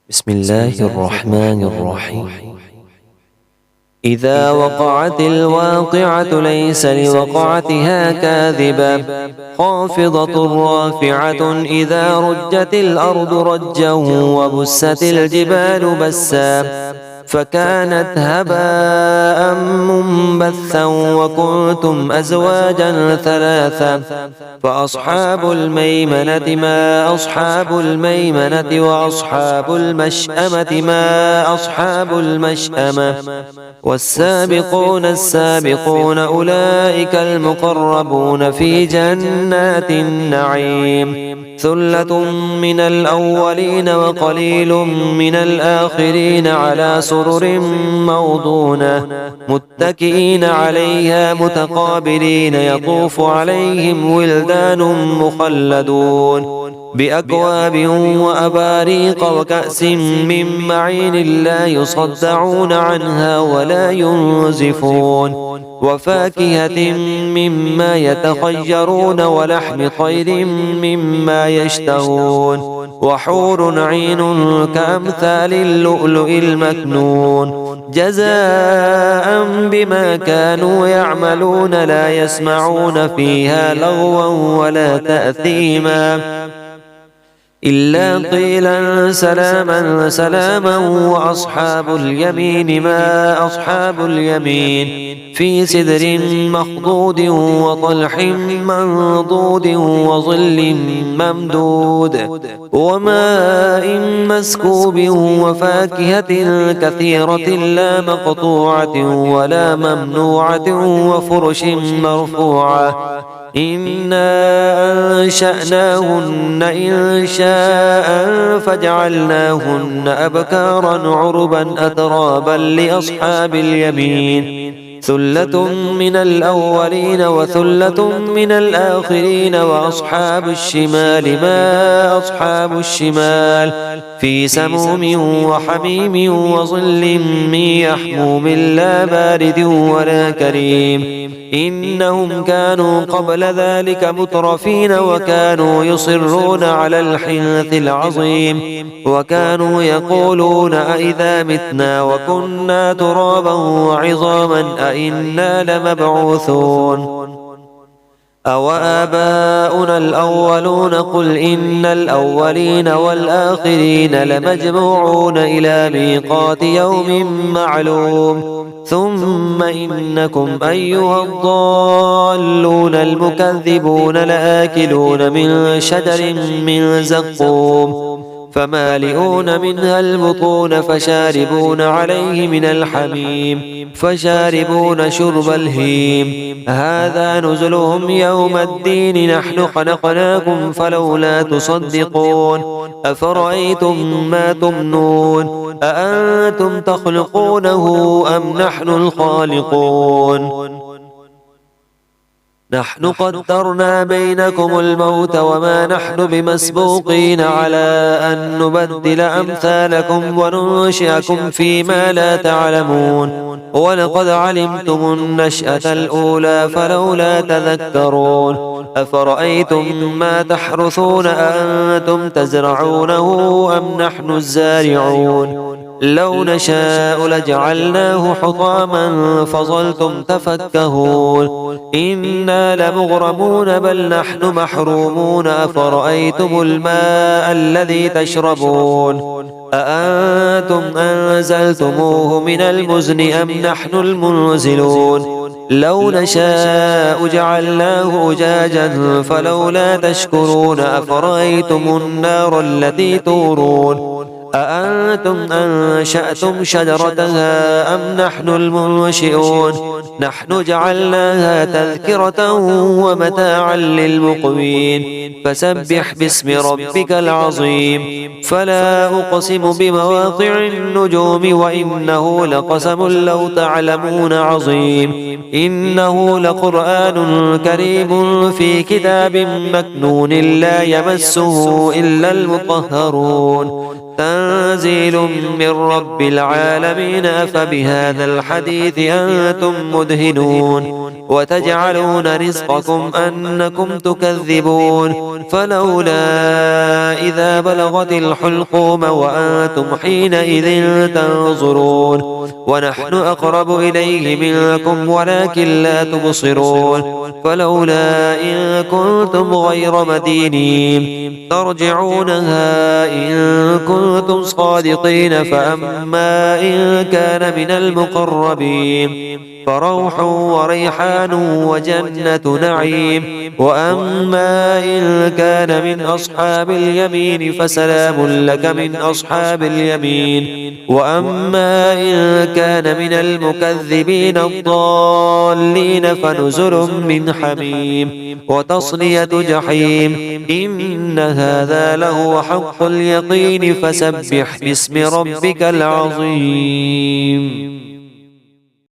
بسم الله الرحمن الرحيم. إذا وقعت الواقعة ليس لوقعتها كاذبة خافضة رافعة إذا رجت الأرض رجا وبست الجبال بسا فكانت هباء منبثا وكنتم أزواجا ثلاثا فأصحاب الميمنة ما أصحاب الميمنة وأصحاب المشأمة ما أصحاب المشأمة والسابقون السابقون أولئك المقربون في جنات النعيم ثلة من الأولين وقليل من الآخرين على سرر موضونة متكئين عليها متقابلين يطوف عليهم ولدان مخلدون بأكواب وأباريق وكأس من معين لا يصدعون عنها ولا ينزفون وفاكهة مما يتخيرون ولحم طير مما يشتهون وحور عين كأمثال اللؤلؤ المكنون جزاء بما كانوا يعملون لا يسمعون فيها لغوا ولا تأثيما إلا قيلا سلاما سلاما وأصحاب اليمين ما أصحاب اليمين في سدر مخضود وطلح منضود وظل ممدود وماء مسكوب وفاكهة كثيرة لا مقطوعة ولا ممنوعة وفرش مرفوعة إنا أنشأناهن إنشاء فجعلناهن أبكارا عربا أترابا لأصحاب اليمين ثلة من الأولين وثلة من الآخرين وأصحاب الشمال ما أصحاب الشمال في سموم وحميم وظل من يحموم لا بارد ولا كريم إنهم كانوا قبل ذلك مترفين وكانوا يصرون على الحنث العظيم وكانوا يقولون أئذا متنا وكنا ترابا وعظاما أئنا لمبعوثون أو آباؤنا الأولون قل إن الأولين والآخرين لمجموعون إلى ميقات يوم معلوم ثم إنكم أيها الضالون المكذبون لآكلون من شجر من زقوم فمالئون منها البطون فشاربون عليه من الحميم فشاربون شرب الهيم هذا نزلهم يوم الدين نحن خلقناكم فلولا تصدقون أفرأيتم ما تمنون أأنتم تخلقونه أم نحن الخالقون نحن قدرنا بينكم الموت وما نحن بمسبوقين على أن نبدل أمثالكم وننشئكم فيما لا تعلمون ولقد علمتم النشأة الأولى فلولا تذكرون أفرأيتم ما تحرثون أأنتم تزرعونه أم نحن الزارعون لو نشاء لجعلناه حطاما فظلتم تفكهون إنا لمغرمون بل نحن محرومون أفرأيتم الماء الذي تشربون أأنتم أنزلتموه من المزن أم نحن المنزلون لو نشاء جعلناه أجاجا فلولا تشكرون أفرأيتم النار التي تورون أأنتم أنشأتم شجرتها أم نحن المنشئون نحن جعلناها تذكرة ومتاعا للمقوين فسبح باسم ربك العظيم فلا أقسم بمواقع النجوم وإنه لقسم لو تعلمون عظيم إنه لقرآن كريم في كتاب مكنون لا يمسه إلا المطهرون تنزيل من رب العالمين. أفبهذا الحديث أنتم مدهنون وتجعلون رزقكم أنكم تكذبون فلولا إذا بلغت الحلقوم وأنتم حينئذ تنظرون ونحن أقرب إليه منكم ولكن لا تبصرون فلولا إن كنتم غير مدينين ترجعونها إن كنتم صادقين فأما إن كان من المقربين فروح وريحان وجنة نعيم وأما إن كان من أصحاب اليمين فسلام لك من أصحاب اليمين وأما إن كان من المكذبين الضالين فنزل من حميم وتصلية جحيم إن هذا لهو حق اليقين فسبح باسم ربك العظيم.